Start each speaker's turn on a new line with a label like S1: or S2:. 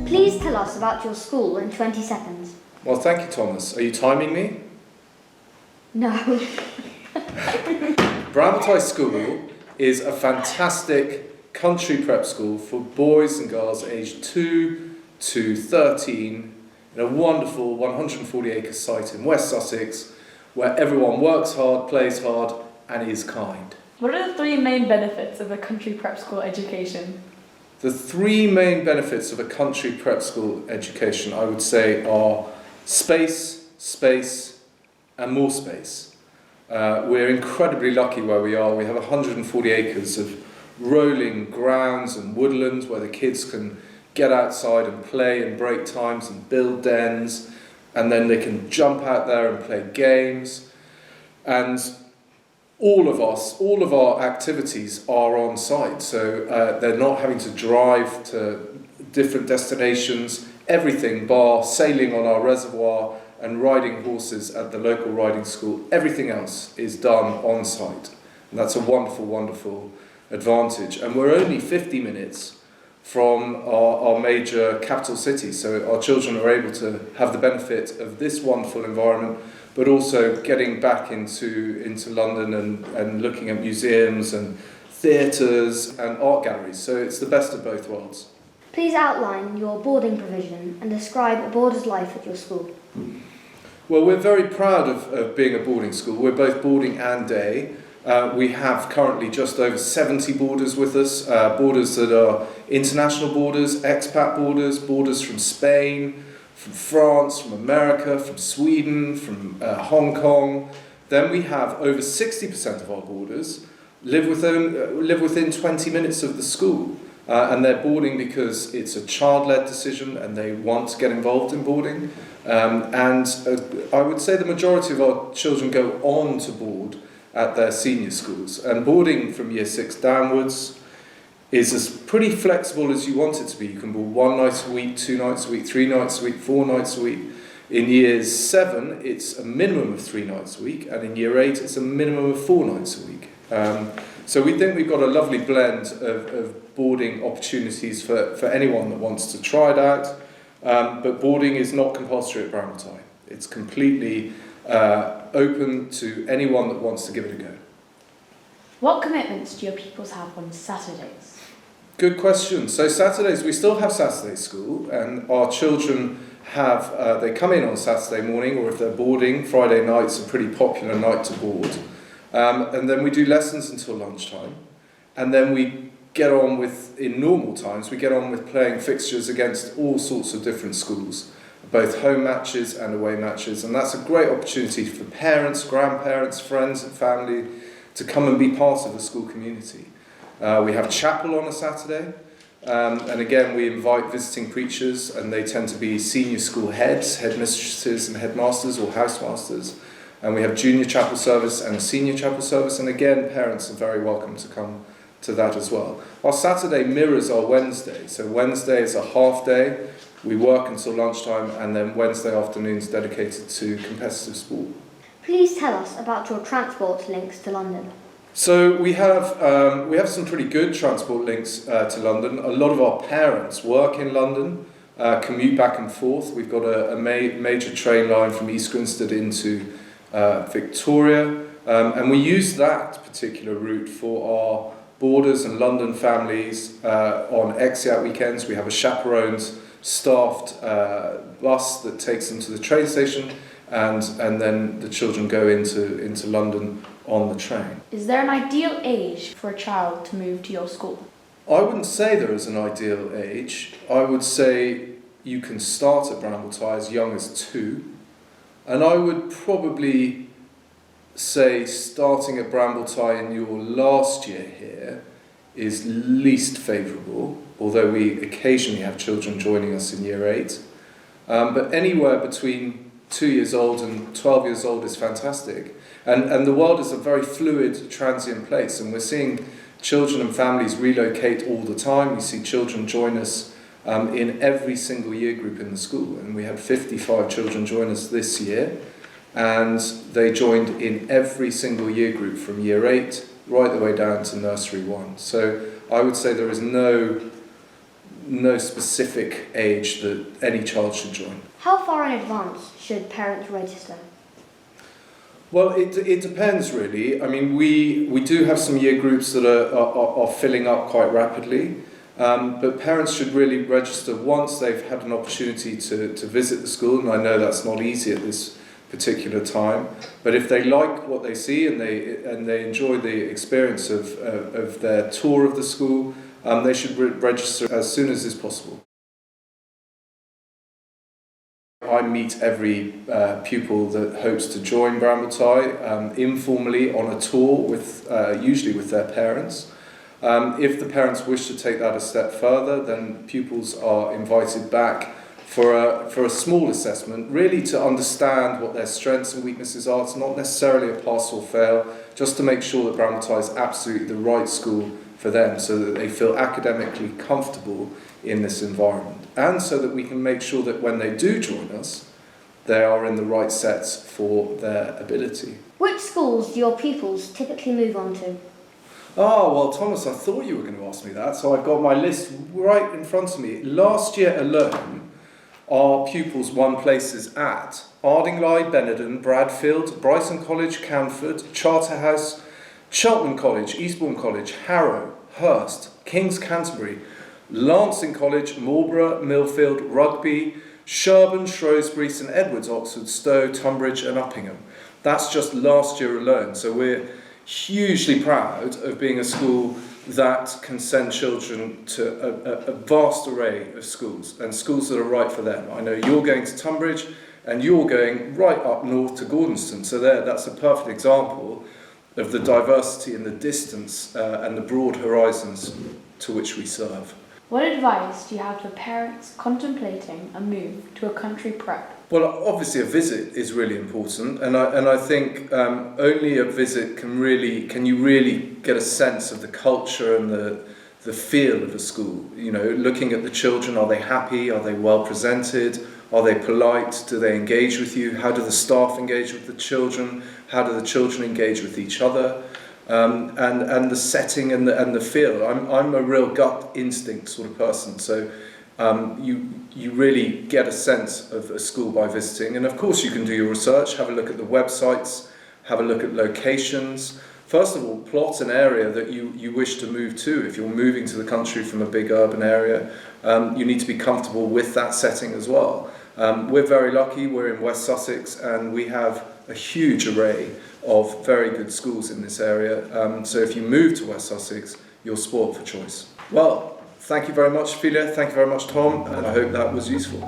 S1: Please tell us about your school in 20 seconds.
S2: Well, thank you, Thomas. Are you timing me?
S1: No.
S2: Brambletye School is a fantastic country prep school for boys and girls aged 2 to 13 in a wonderful 140-acre site in West Sussex where everyone works hard, plays hard and is kind.
S3: What are the three main benefits of a country prep school education?
S2: The three main benefits of a country prep school education, I would say, are space, space and more space. We're incredibly lucky where we are. We have 140 acres of rolling grounds and woodlands where the kids can get outside and play in break times and build dens, and then they can jump out there and play games. And all of our activities are on site, so they're not having to drive to different destinations. Everything bar sailing on our reservoir and riding horses at the local riding school, everything else is done on site. And that's a wonderful, wonderful advantage. And we're only 50 minutes from our major capital city, so our children are able to have the benefit of this wonderful environment, but also getting back into London and looking at museums and theatres and art galleries. So it's the best of both worlds.
S1: Please outline your boarding provision and describe a boarder's life at your school.
S2: Well, we're very proud of being a boarding school. We're both boarding and day. We have currently just over 70 boarders with us, boarders that are international boarders, expat boarders, boarders from Spain, from France, from America, from Sweden, from Hong Kong. Then we have over 60% of our boarders live within 20 minutes of the school. And they're boarding because it's a child-led decision and they want to get involved in boarding. I would say the majority of our children go on to board at their senior schools. And boarding from year 6 downwards is as pretty flexible as you want it to be. You can board 1 night a week, 2 nights a week, 3 nights a week, 4 nights a week. In years 7, it's a minimum of 3 nights a week, and in year 8, it's a minimum of 4 nights a week. So we think we've got a lovely blend of boarding opportunities for anyone that wants to try it out. But boarding is not compulsory at Brambletye. It's completely open to anyone that wants to give it a go.
S3: What commitments do your pupils have on Saturdays?
S2: Good question. So Saturdays, we still have Saturday school, and our children have, they come in on Saturday morning, or if they're boarding, Friday night's a pretty popular night to board. And then we do lessons until lunchtime. And then we get on with, in normal times, we get on with playing fixtures against all sorts of different schools, both home matches and away matches. And that's a great opportunity for parents, grandparents, friends and family to come and be part of the school community. We have chapel on a Saturday. And again, we invite visiting preachers, and they tend to be senior school heads, headmistresses and headmasters or housemasters. And we have junior chapel service and senior chapel service, and again, parents are very welcome to come to that as well. Our Saturday mirrors our Wednesday, so Wednesday is a half day, we work until lunchtime, and then Wednesday afternoon is dedicated to competitive sport.
S1: Please tell us about your transport links to London.
S2: So we have some pretty good transport links to London. A lot of our parents work in London, commute back and forth. We've got a major train line from East Grinstead into Victoria, and we use that particular route for our boarders and London families on Exeat weekends. We have a chaperoned, staffed bus that takes them to the train station, and then the children go into London on the train.
S3: Is there an ideal age for a child to move to your school?
S2: I wouldn't say there is an ideal age. I would say you can start at Brambletye as young as 2. And I would probably say starting at Brambletye in your last year here is least favourable, although we occasionally have children joining us in year 8. But anywhere between 2 years old and 12 years old is fantastic. And the world is a very fluid, transient place, and we're seeing children and families relocate all the time. We see children join us in every single year group in the school, and we had 55 children join us this year. and they joined in every single year group from year 8 right the way down to nursery 1. So I would say there is no specific age that any child should join.
S1: How far in advance should parents register?
S2: Well, it depends really. I mean, we do have some year groups that are filling up quite rapidly, but parents should really register once they've had an opportunity to visit the school, and I know that's not easy at this particular time, but if they like what they see and they enjoy the experience of their tour of the school, they should register as soon as is possible. I meet every pupil that hopes to join Brambletye informally on a tour with usually with their parents. If the parents wish to take that a step further, then pupils are invited back for a small assessment, really to understand what their strengths and weaknesses are. It's not necessarily a pass or fail, just to make sure that Brambletye is absolutely the right school for them, so that they feel academically comfortable in this environment, and so that we can make sure that when they do join us, they are in the right sets for their ability.
S1: Which schools do your pupils typically move on to?
S2: Oh, well, Thomas, I thought you were going to ask me that, so I've got my list right in front of me. Last year alone, our pupils won places at Ardingly, Benenden, Bradfield, Brighton College, Canford, Charterhouse, Cheltenham College, Eastbourne College, Harrow, Hurst, King's Canterbury, Lancing College, Marlborough, Millfield, Rugby, Sherborne, Shrewsbury, St Edward's, Oxford, Stowe, Tunbridge and Uppingham. That's just last year alone. So we're hugely proud of being a school that can send children to a vast array of schools, and schools that are right for them. I know you're going to Tunbridge and you're going right up north to Gordonston. So that's a perfect example of the diversity and the distance and the broad horizons to which we serve.
S3: What advice do you have for parents contemplating a move to a country prep?
S2: Well, obviously a visit is really important, and I think only a visit can you really get a sense of the culture and the feel of a school. You know, looking at the children, are they happy? Are they well presented? Are they polite? Do they engage with you? How do the staff engage with the children? How do the children engage with each other? And the setting and the feel. I'm a real gut instinct sort of person, so you really get a sense of a school by visiting. And of course you can do your research, have a look at the websites, have a look at locations. First of all, plot an area that you wish to move to. If you're moving to the country from a big urban area, you need to be comfortable with that setting as well. We're very lucky, we're in West Sussex, and we have a huge array of very good schools in this area. So if you move to West Sussex, you're spoilt for choice. Well, thank you very much, Ophelia. Thank you very much, Tom, and I hope that was useful.